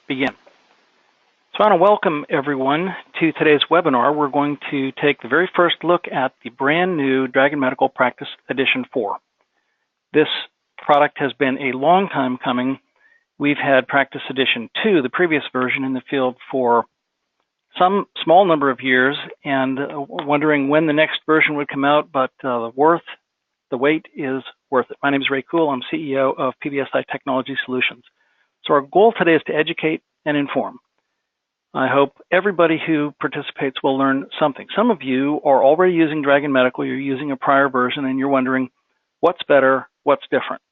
begin. So I want to welcome everyone to today's webinar. We're going to take the very first look at the brand new Dragon Medical Practice Edition 4. This product has been a long time coming. We've had Practice Edition 2, the previous version, in the field for some small number of years and wondering when the next version would come out, but the wait is worth it. My name is Ray Kuhl. I'm CEO of PBSI Technology Solutions. So our goal today is to educate and inform. I hope everybody who participates will learn something. Some of you are already using Dragon Medical. You're using a prior version and you're wondering what's better, what's different.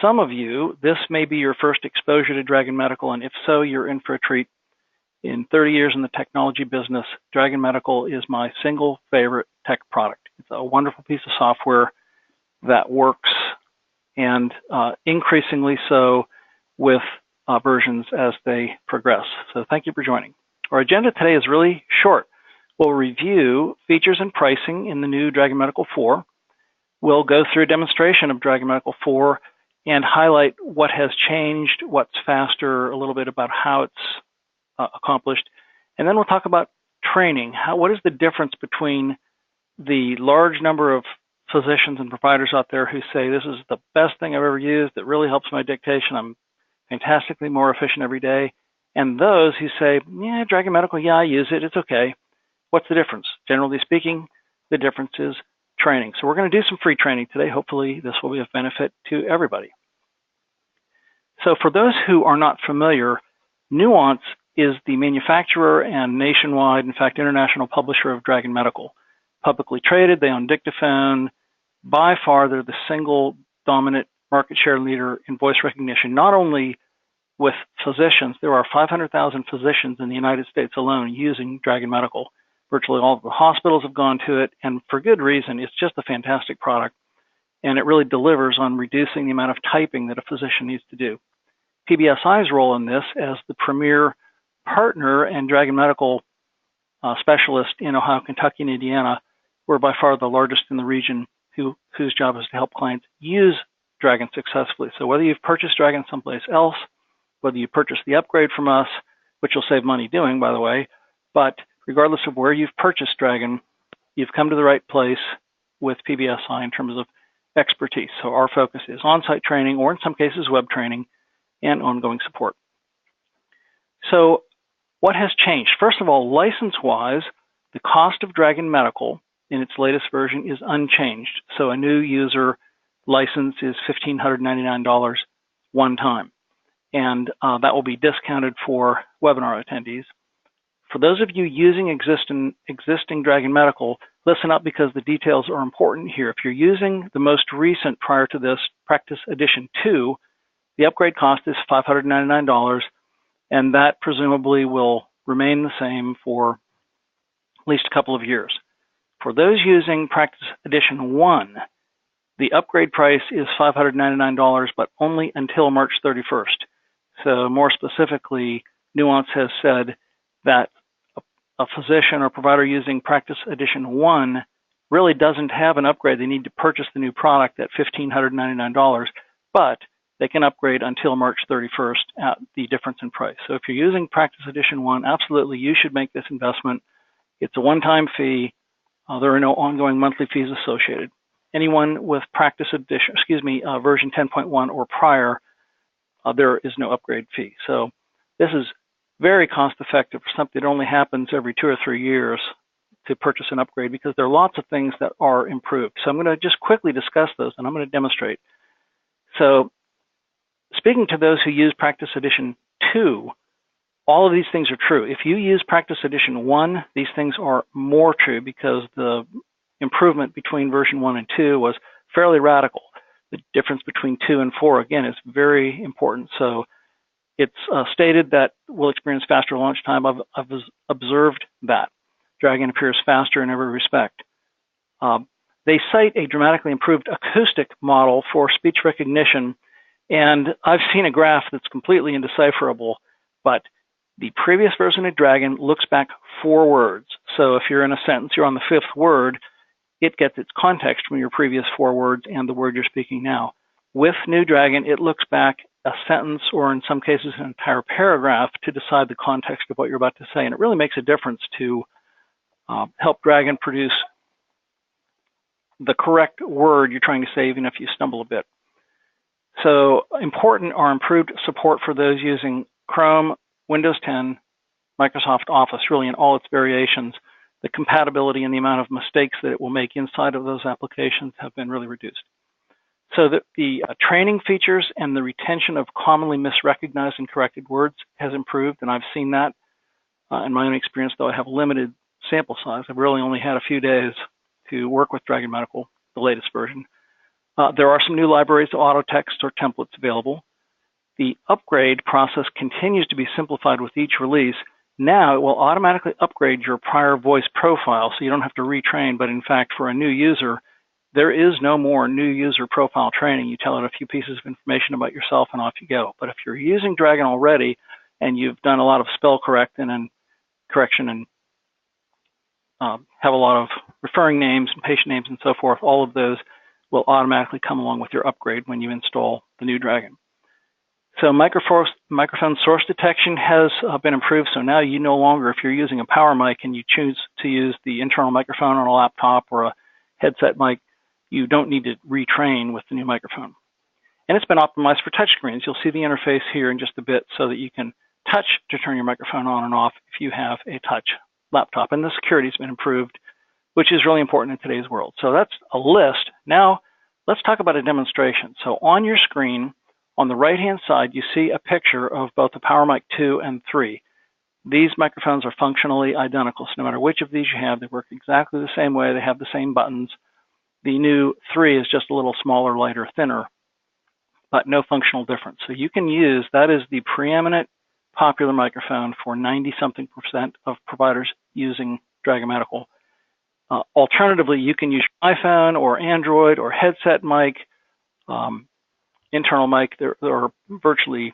Some of you, this may be your first exposure to Dragon Medical, and if so, you're in for a treat. In 30 years in the technology business, Dragon Medical is my single favorite tech product. It's a wonderful piece of software that works, and increasingly so with versions as they progress. So thank you for joining. Our agenda today is really short. We'll review features and pricing in the new Dragon Medical 4. We'll go through a demonstration of Dragon Medical 4 and highlight what has changed, what's faster, a little bit about how it's accomplished. And then we'll talk about training. What is the difference between the large number of physicians and providers out there who say, this is the best thing I've ever used, it really helps my dictation, I'm fantastically more efficient every day, and those who say, yeah, Dragon Medical, yeah, I use it, it's okay. What's the difference? Generally speaking, the difference is training. So we're going to do some free training today. Hopefully this will be of benefit to everybody. So for those who are not familiar, Nuance is the manufacturer and nationwide, in fact, international publisher of Dragon Medical. Publicly traded, they own Dictaphone. By far, they're the single dominant market share leader in voice recognition, not only with physicians. There are 500,000 physicians in the United States alone using Dragon Medical. Virtually all of the hospitals have gone to it, and for good reason. It's just a fantastic product, and it really delivers on reducing the amount of typing that a physician needs to do. PBSI's role in this as the premier partner and Dragon Medical specialist in Ohio, Kentucky, and Indiana, we're by far the largest in the region whose job is to help clients use Dragon successfully. So whether you've purchased Dragon someplace else, whether you purchased the upgrade from us, which you'll save money doing, by the way, but regardless of where you've purchased Dragon, you've come to the right place with PBSI in terms of expertise. So our focus is on-site training, or in some cases web training, and ongoing support. So what has changed? First of all, license-wise, the cost of Dragon Medical in its latest version is unchanged. So a new user license is $1,599 one time, and that will be discounted for webinar attendees. For those of you using existing Dragon Medical, listen up because the details are important here. If you're using the most recent prior to this, Practice Edition 2, the upgrade cost is $599, and that presumably will remain the same for at least a couple of years. For those using Practice Edition 1, the upgrade price is $599, but only until March 31st. So more specifically, Nuance has said that a physician or provider using Practice Edition 1 really doesn't have an upgrade. They need to purchase the new product at $1,599, but they can upgrade until March 31st at the difference in price. So if you're using Practice Edition 1, absolutely, you should make this investment. It's a one-time fee. There are no ongoing monthly fees associated. Anyone with Practice Edition, version 10.1 or prior, there is no upgrade fee. So this is very cost-effective for something that only happens every 2 or 3 years to purchase an upgrade, because there are lots of things that are improved. So I'm going to just quickly discuss those, and I'm going to demonstrate. So speaking to those who use Practice Edition 2, all of these things are true. If you use Practice Edition 1, these things are more true because the improvement between version 1 and 2 was fairly radical. The difference between 2 and 4, again, is very important. So it's stated that we'll experience faster launch time. I've observed that. Dragon appears faster in every respect. They cite a dramatically improved acoustic model for speech recognition, and I've seen a graph that's completely indecipherable, but the previous version of Dragon looks back 4 words. So if you're in a sentence, you're on the 5th word, it gets its context from your previous 4 words and the word you're speaking now. With new Dragon, it looks back a sentence or in some cases an entire paragraph to decide the context of what you're about to say. And it really makes a difference to help Dragon produce the correct word you're trying to say, even if you stumble a bit. So important are improved support for those using Chrome, Windows 10, Microsoft Office, really in all its variations. The compatibility and the amount of mistakes that it will make inside of those applications have been really reduced. So the training features and the retention of commonly misrecognized and corrected words has improved, and I've seen that in my own experience, though I have limited sample size. I've really only had a few days to work with Dragon Medical, the latest version. There are some new libraries of auto text or templates available. The upgrade process continues to be simplified with each release. Now it will automatically upgrade your prior voice profile, so you don't have to retrain, but in fact, for a new user, there is no more new user profile training. You tell it a few pieces of information about yourself and off you go. But if you're using Dragon already and you've done a lot of spell correction and have a lot of referring names and patient names and so forth, all of those will automatically come along with your upgrade when you install the new Dragon. So microphone source detection has been improved. So now you no longer, if you're using a power mic and you choose to use the internal microphone on a laptop or a headset mic, you don't need to retrain with the new microphone. And it's been optimized for touchscreens. You'll see the interface here in just a bit so that you can touch to turn your microphone on and off if you have a touch laptop. And the security has been improved, which is really important in today's world. So that's a list. Now let's talk about a demonstration. So on your screen, on the right-hand side, you see a picture of both the PowerMic 2 and 3. These microphones are functionally identical. So no matter which of these you have, they work exactly the same way. They have the same buttons. The new 3 is just a little smaller, lighter, thinner, but no functional difference. So you can use, that is the preeminent popular microphone for 90-something% of providers using Dragon Medical. Alternatively, you can use your iPhone or Android or headset mic, internal mic. There are virtually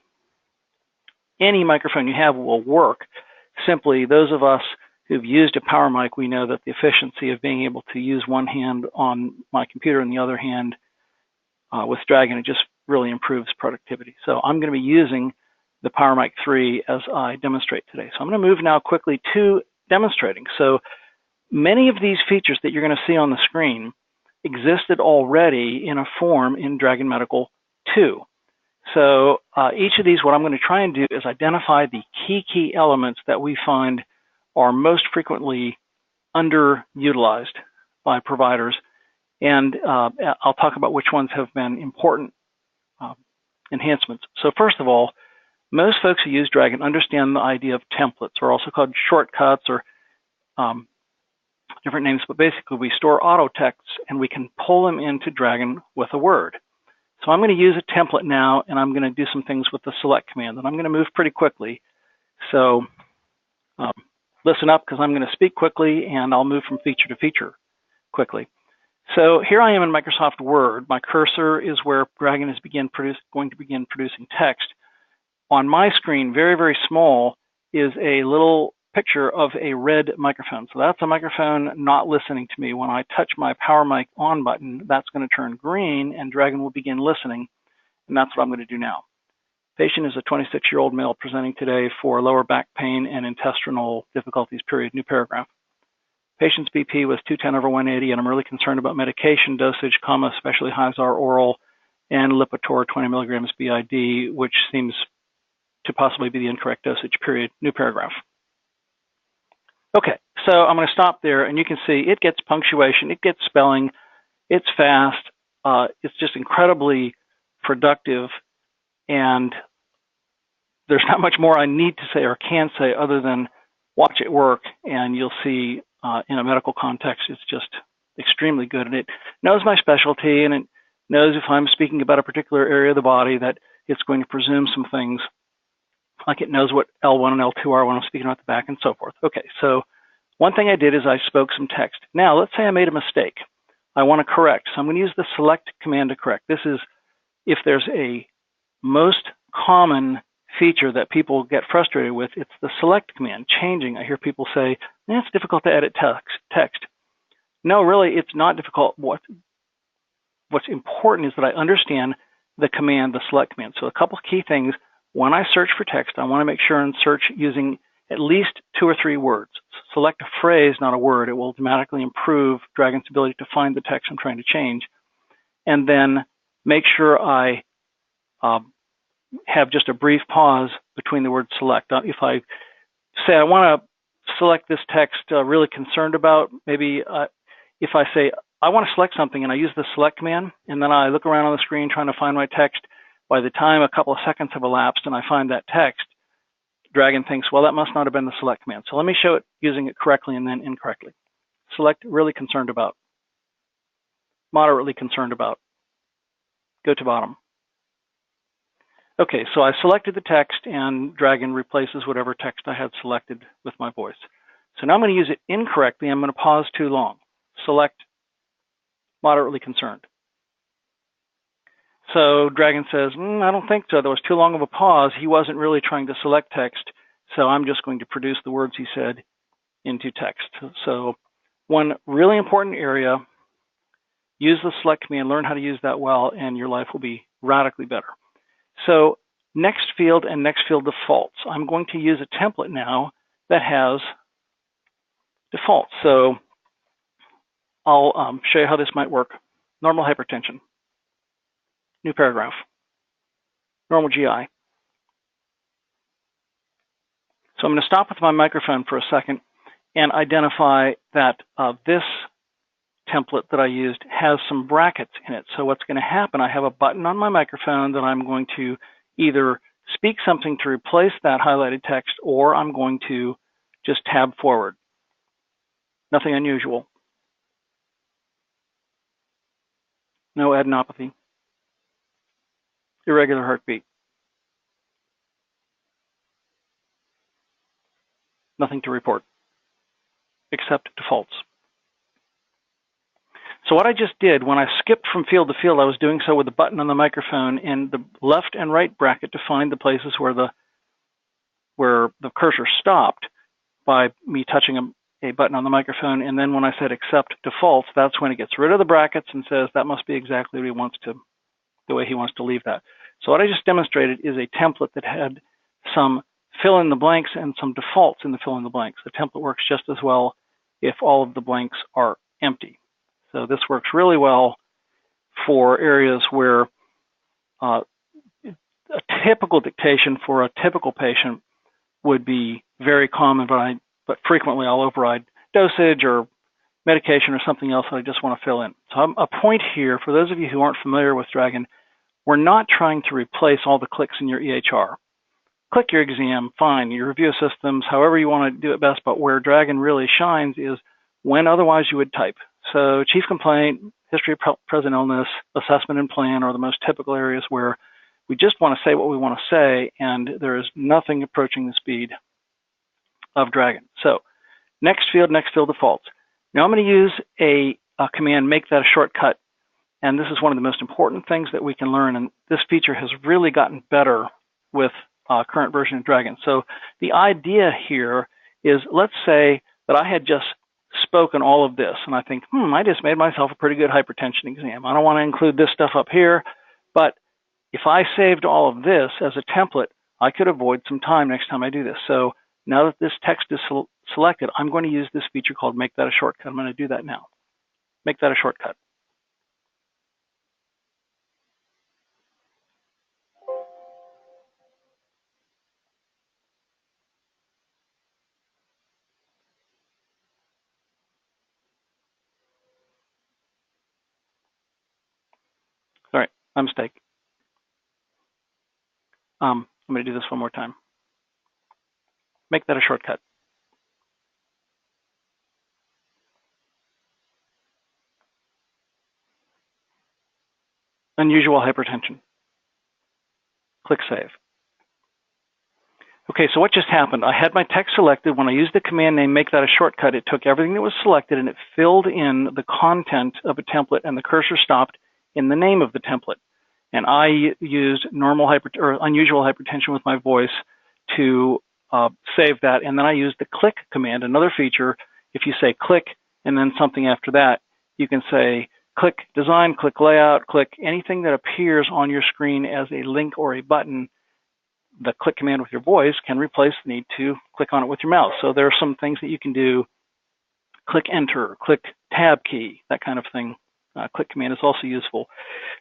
any microphone you have will work. Simply, those of us who've used a power mic, we know that the efficiency of being able to use one hand on my computer and the other hand with Dragon, it just really improves productivity. So I'm going to be using the PowerMic 3 as I demonstrate today. So I'm going to move now quickly to demonstrating. So many of these features that you're going to see on the screen existed already in a form in Dragon Medical 2. So each of these, what I'm going to try and do is identify the key elements that we find are most frequently underutilized by providers. And I'll talk about which ones have been important enhancements. So first of all, most folks who use Dragon understand the idea of templates, or also called shortcuts, or different names, but basically we store auto texts and we can pull them into Dragon with a word. So I'm going to use a template now, and I'm going to do some things with the select command, and I'm going to move pretty quickly. So listen up, because I'm going to speak quickly, and I'll move from feature to feature quickly. So here I am in Microsoft Word. My cursor is where Dragon is going to begin producing text. On my screen, very, very small, is a little picture of a red microphone. So that's a microphone not listening to me. When I touch my power mic on button, that's going to turn green and Dragon will begin listening. And that's what I'm going to do now. Patient is a 26-year-old male presenting today for lower back pain and intestinal difficulties, period, new paragraph. Patient's BP was 210/180, and I'm really concerned about medication dosage, especially Hyzar oral and Lipitor 20 milligrams BID, which seems to possibly be the incorrect dosage, period, new paragraph. Okay, so I'm going to stop there, and you can see it gets punctuation, it gets spelling, it's fast, it's just incredibly productive, and there's not much more I need to say or can say other than watch it work, and you'll see in a medical context, it's just extremely good, and it knows my specialty, and it knows if I'm speaking about a particular area of the body that it's going to presume some things, like it knows what L1 and L2 are when I'm speaking about the back and so forth. Okay, so one thing I did is I spoke some text. Now, let's say I made a mistake. I want to correct, so I'm going to use the select command to correct. This is if there's a most common feature that people get frustrated with, it's the select command, changing. I hear people say, it's difficult to edit text. No, really, it's not difficult. What's important is that I understand the command, the select command. So a couple of key things. When I search for text, I want to make sure and search using at least 2 or 3 words. Select a phrase, not a word. It will dramatically improve Dragon's ability to find the text I'm trying to change. And then make sure I have just a brief pause between the word select. If I say I want to select this text really concerned about, maybe if I say I want to select something and I use the select command, and then I look around on the screen trying to find my text, by the time a couple of seconds have elapsed and I find that text, Dragon thinks, well, that must not have been the select command. So let me show it using it correctly and then incorrectly. Select really concerned about, moderately concerned about, go to bottom. Okay, so I selected the text and Dragon replaces whatever text I had selected with my voice. So now I'm going to use it incorrectly. I'm going to pause too long. Select moderately concerned. So Dragon says, I don't think so. There was too long of a pause. He wasn't really trying to select text, so I'm just going to produce the words he said into text. So one really important area, use the select command, learn how to use that well, and your life will be radically better. So next field and next field defaults. I'm going to use a template now that has defaults. So I'll show you how this might work. Normal hypertension. New paragraph. Normal GI. So I'm going to stop with my microphone for a second and identify that this template that I used has some brackets in it. So what's going to happen, I have a button on my microphone that I'm going to either speak something to replace that highlighted text, or I'm going to just tab forward. Nothing unusual. No adenopathy. Irregular heartbeat. Nothing to report, except defaults. So what I just did, when I skipped from field to field, I was doing so with the button on the microphone and the left and right bracket to find the places where the cursor stopped by me touching a button on the microphone. And then when I said accept defaults, that's when it gets rid of the brackets and says that must be exactly what he wants to, the way he wants to leave that. So what I just demonstrated is a template that had some fill in the blanks and some defaults in the fill in the blanks. The template works just as well if all of the blanks are empty. So this works really well for areas where a typical dictation for a typical patient would be very common, but frequently I'll override dosage or medication or something else that I just want to fill in. So a point here, for those of you who aren't familiar with Dragon, we're not trying to replace all the clicks in your EHR. Click your exam, fine, your review systems, however you want to do it best, but where Dragon really shines is when otherwise you would type. So chief complaint, history of present illness, assessment and plan are the most typical areas where we just want to say what we want to say, and there is nothing approaching the speed of Dragon. So next field defaults. Now I'm going to use a command, make that a shortcut, and this is one of the most important things that we can learn, and this feature has really gotten better with current version of Dragon. So the idea here is, let's say that I had just spoken all of this, and I think, I just made myself a pretty good hypertension exam. I don't want to include this stuff up here, but if I saved all of this as a template, I could avoid some time next time I do this. So now that this text is selected, I'm going to use this feature called Make That a Shortcut. I'm going to do that now. Make that a shortcut. All right, my mistake. I'm going to do this one more time. Make that a shortcut. Unusual hypertension. Click Save. Okay, so what just happened? I had my text selected. When I used the command name, make that a shortcut, it took everything that was selected and it filled in the content of a template, and the cursor stopped in the name of the template. And I used unusual hypertension with my voice to save that. And then I used the click command, another feature. If you say click and then something after that, you can say click design, click layout, click anything that appears on your screen as a link or a button. The click command with your voice can replace the need to click on it with your mouse. So there are some things that you can do. Click enter, click tab key, that kind of thing. Click command is also useful.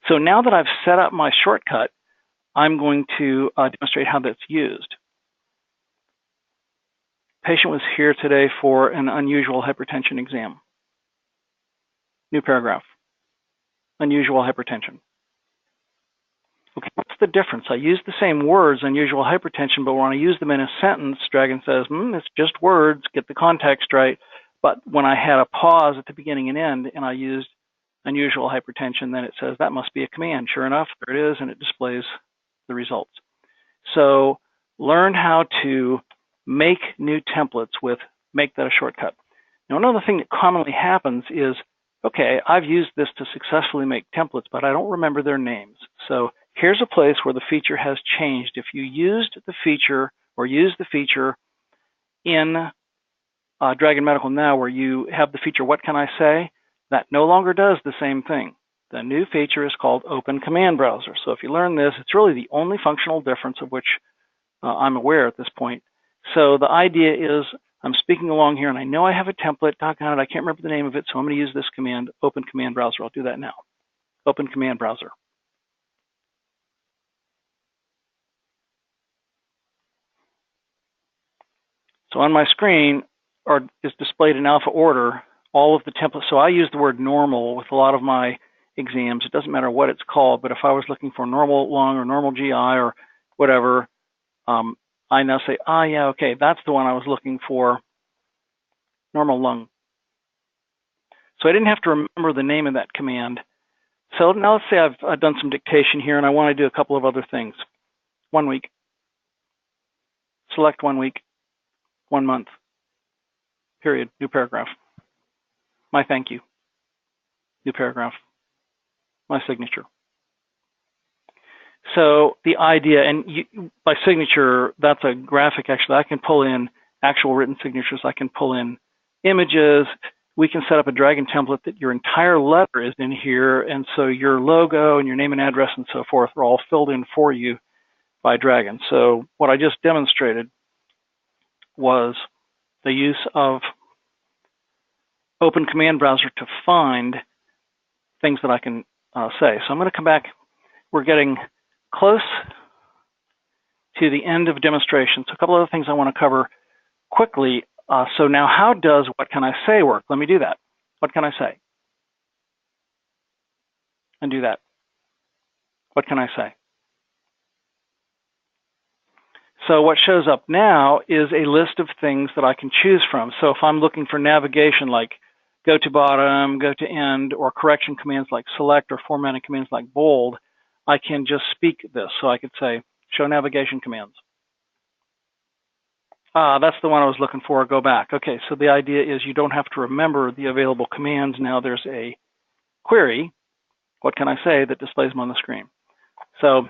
So now that I've set up my shortcut, I'm going to demonstrate how that's used. Patient was here today for an unusual hypertension exam. New paragraph. Unusual hypertension. Okay, what's the difference? I use the same words, unusual hypertension, but when I use them in a sentence, Dragon says, it's just words, get the context right. But when I had a pause at the beginning and end, and I used unusual hypertension, then it says that must be a command. Sure enough, there it is, and it displays the results. So learn how to make new templates with make that a shortcut. Now, another thing that commonly happens is, okay, I've used this to successfully make templates, but I don't remember their names. So here's a place where the feature has changed. If you used the feature or use the feature in Dragon Medical Now where you have the feature, what can I say? That no longer does the same thing. The new feature is called Open Command Browser. So if you learn this, it's really the only functional difference of which I'm aware at this point. So the idea is I'm speaking along here and I know I have a template, doggone it, I can't remember the name of it, so I'm going to use this command, Open Command Browser. I'll do that now. Open Command Browser. So on my screen is displayed in alpha order all of the templates. So I use the word normal with a lot of my exams. It doesn't matter what it's called, but if I was looking for normal lung or normal GI or whatever, I now say, yeah, okay, that's the one I was looking for, normal lung. So I didn't have to remember the name of that command. So now let's say I've done some dictation here and I want to do a couple of other things. 1 week. Select 1 week. 1 month. Period. New paragraph. My thank you. New paragraph. My signature. So the idea, and by signature, that's a graphic actually. I can pull in actual written signatures. I can pull in images. We can set up a Dragon template that your entire letter is in here, and so your logo and your name and address and so forth are all filled in for you by Dragon. So what I just demonstrated was the use of Open Command Browser to find things that I can say. So I'm going to come back. We're getting close to the end of demonstration. So a couple other things I want to cover quickly. So now how does what can I say work? Let me do that. What can I say? And do that. What can I say? So what shows up now is a list of things that I can choose from. So if I'm looking for navigation like go to bottom, go to end, or correction commands like select, or formatting commands like bold, I can just speak this. So I could say show navigation commands. That's the one I was looking for, go back. Okay, so the idea is you don't have to remember the available commands. Now there's a query, what can I say, that displays them on the screen. So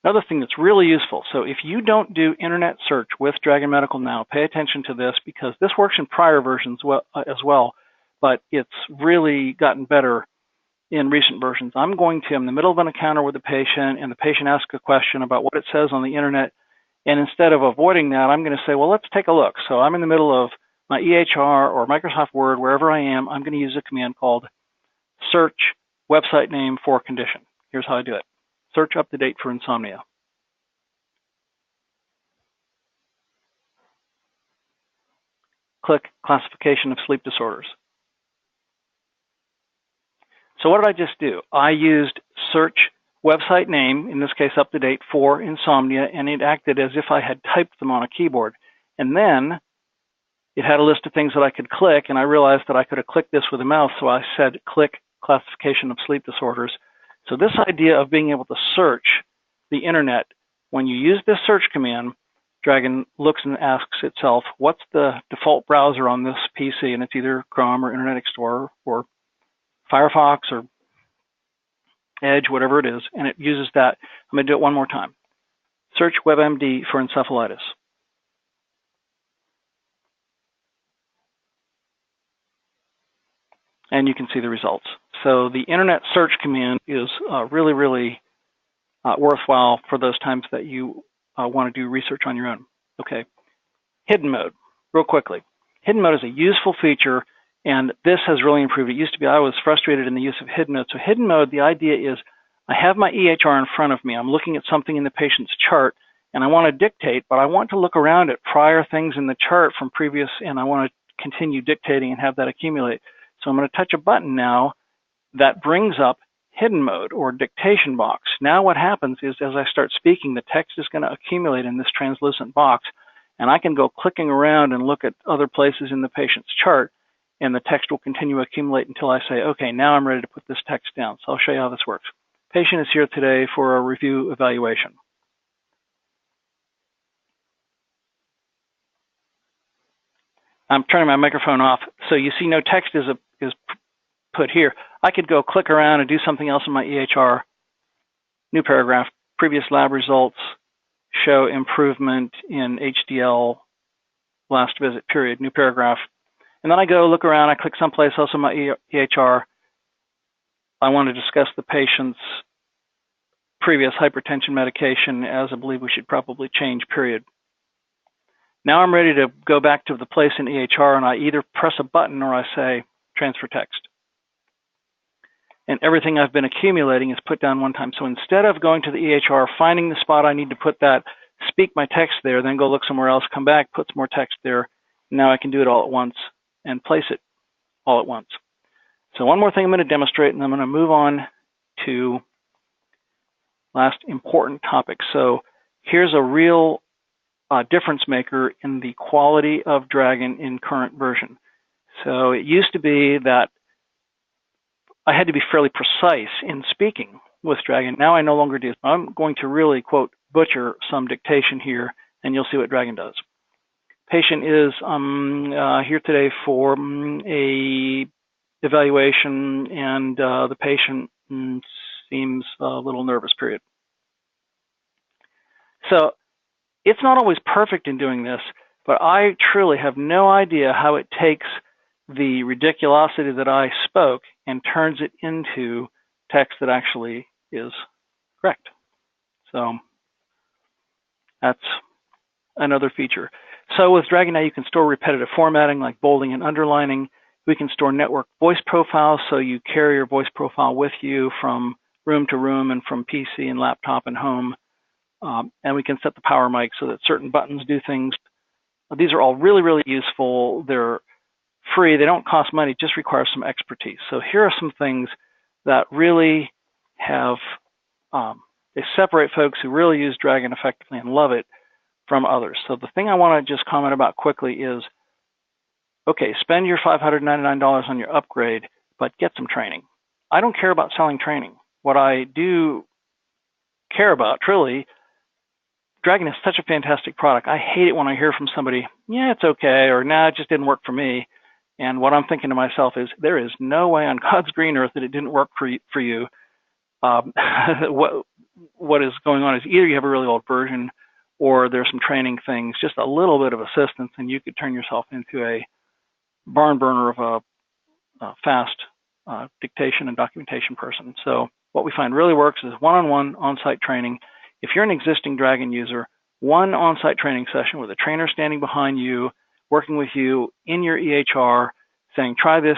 another thing that's really useful, so if you don't do internet search with Dragon Medical Now, pay attention to this because this works in prior versions as well, but it's really gotten better in recent versions. I'm in the middle of an encounter with a patient and the patient asks a question about what it says on the internet. And instead of avoiding that, I'm going to say, well, let's take a look. So I'm in the middle of my EHR or Microsoft Word, wherever I am, I'm going to use a command called search website name for condition. Here's how I do it. Search up to date for insomnia. Click classification of sleep disorders. So what did I just do? I used search website name, in this case up to date, for insomnia, and it acted as if I had typed them on a keyboard. And then it had a list of things that I could click, and I realized that I could have clicked this with a mouse, so I said click classification of sleep disorders. So this idea of being able to search the internet, when you use this search command, Dragon looks and asks itself, what's the default browser on this PC? And it's either Chrome or Internet Explorer or Firefox or Edge, whatever it is, and it uses that. I'm going to do it one more time. Search WebMD for encephalitis. And you can see the results. So the internet search command is really worthwhile for those times that you want to do research on your own. Okay, hidden mode, real quickly. Hidden mode is a useful feature, and this has really improved. It used to be I was frustrated in the use of hidden mode. So hidden mode, the idea is I have my EHR in front of me. I'm looking at something in the patient's chart, and I want to dictate, but I want to look around at prior things in the chart from previous, and I want to continue dictating and have that accumulate. So I'm going to touch a button now that brings up hidden mode or dictation box. Now what happens is as I start speaking, the text is going to accumulate in this translucent box, and I can go clicking around and look at other places in the patient's chart, and the text will continue to accumulate until I say, okay, now I'm ready to put this text down. So I'll show you how this works. Patient is here today for a review evaluation. I'm turning my microphone off, so you see no text is put here. I could go click around and do something else in my EHR. New paragraph, previous lab results show improvement in HDL last visit period, new paragraph. And then I go look around, I click someplace else in my EHR. I want to discuss the patient's previous hypertension medication, as I believe we should probably change, period. Now I'm ready to go back to the place in EHR, and I either press a button or I say transfer text. And everything I've been accumulating is put down one time. So instead of going to the EHR, finding the spot I need to put that, speak my text there, then go look somewhere else, come back, put some more text there. Now I can do it all at once and place it all at once. So one more thing I'm going to demonstrate, and I'm going to move on to last important topic. So here's a real difference maker in the quality of Dragon in current version. So it used to be that I had to be fairly precise in speaking with Dragon. Now I no longer do. I'm going to really, quote, butcher some dictation here, and you'll see what Dragon does. Patient is here today for a evaluation, and the patient seems a little nervous, period. So it's not always perfect in doing this, but I truly have no idea how it takes the ridiculosity that I spoke and turns it into text that actually is correct. So that's another feature. So with Dragon now you can store repetitive formatting like bolding and underlining. We can store network voice profiles, so you carry your voice profile with you from room to room and from PC and laptop and home. And we can set the power mic so that certain buttons do things. These are all really useful. They're free. They don't cost money. It just requires some expertise. So here are some things that really have, they separate folks who really use Dragon effectively and love it from others. So the thing I want to just comment about quickly is, okay, spend your $599 on your upgrade, but get some training. I don't care about selling training. What I do care about, truly, Dragon is such a fantastic product. I hate it when I hear from somebody, yeah, it's okay, or nah, it just didn't work for me. And what I'm thinking to myself is, there is no way on God's green earth that it didn't work for you. What is going on is either you have a really old version or there's some training things, just a little bit of assistance, and you could turn yourself into a barn burner of a fast dictation and documentation person. So what we find really works is one-on-one on-site training. If you're an existing Dragon user, one on-site training session with a trainer standing behind you, working with you in your EHR, saying, try this,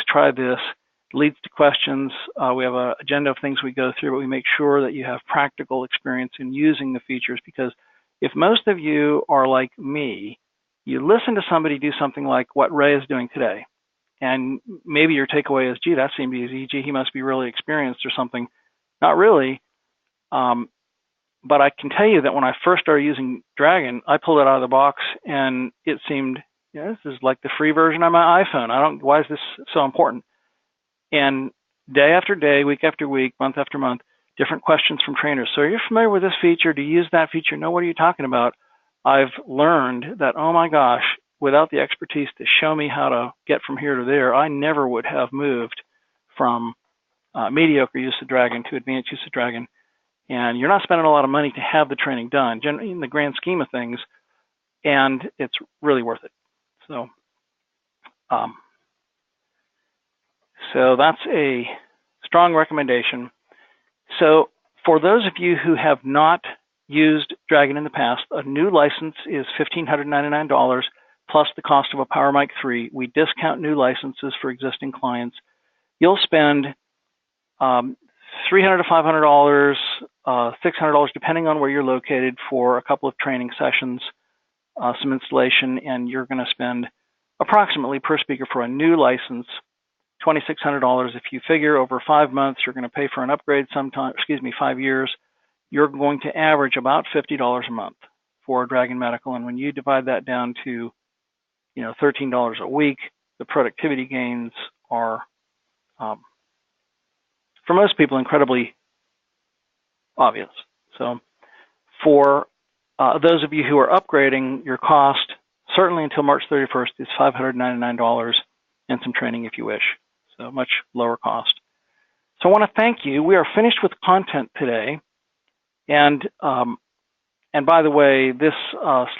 leads to questions. We have an agenda of things we go through, but we make sure that you have practical experience in using the features, because if most of you are like me, you listen to somebody do something like what Ray is doing today, and maybe your takeaway is, gee, that seemed easy. Gee, he must be really experienced or something. Not really. But I can tell you that when I first started using Dragon, I pulled it out of the box, and it seemed, yeah, this is like the free version on my iPhone. Why is this so important? And day after day, week after week, month after month, different questions from trainers. So are you familiar with this feature? Do you use that feature? No, what are you talking about? I've learned that, oh my gosh, without the expertise to show me how to get from here to there, I never would have moved from mediocre use of Dragon to advanced use of Dragon. And you're not spending a lot of money to have the training done, generally in the grand scheme of things, and it's really worth it. So, so that's a strong recommendation. So for those of you who have not used Dragon in the past, a new license is $1,599 plus the cost of a PowerMic 3. We discount new licenses for existing clients. You'll spend $300 to $500, $600, depending on where you're located, for a couple of training sessions, some installation, and you're going to spend approximately per speaker for a new license $2,600. If you figure over 5 months, you're going to pay for an upgrade sometime, 5 years, you're going to average about $50 a month for Dragon Medical. And when you divide that down to, $13 a week, the productivity gains are, for most people, incredibly obvious. So for those of you who are upgrading, your cost, certainly until March 31st, is $599 and some training if you wish. So much lower cost. So I want to thank you. We are finished with content today. And by the way, this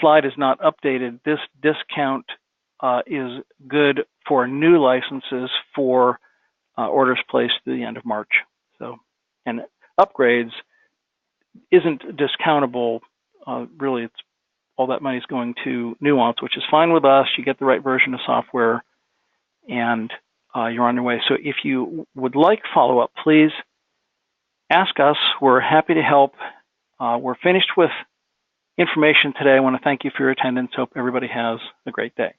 slide is not updated. This discount is good for new licenses for orders placed through the end of March. So, and upgrades isn't discountable. Really, it's all that money is going to Nuance, which is fine with us. You get the right version of software, and you're on your way. So if you would like follow-up, please ask us. We're happy to help. We're finished with information today. I want to thank you for your attendance. Hope everybody has a great day.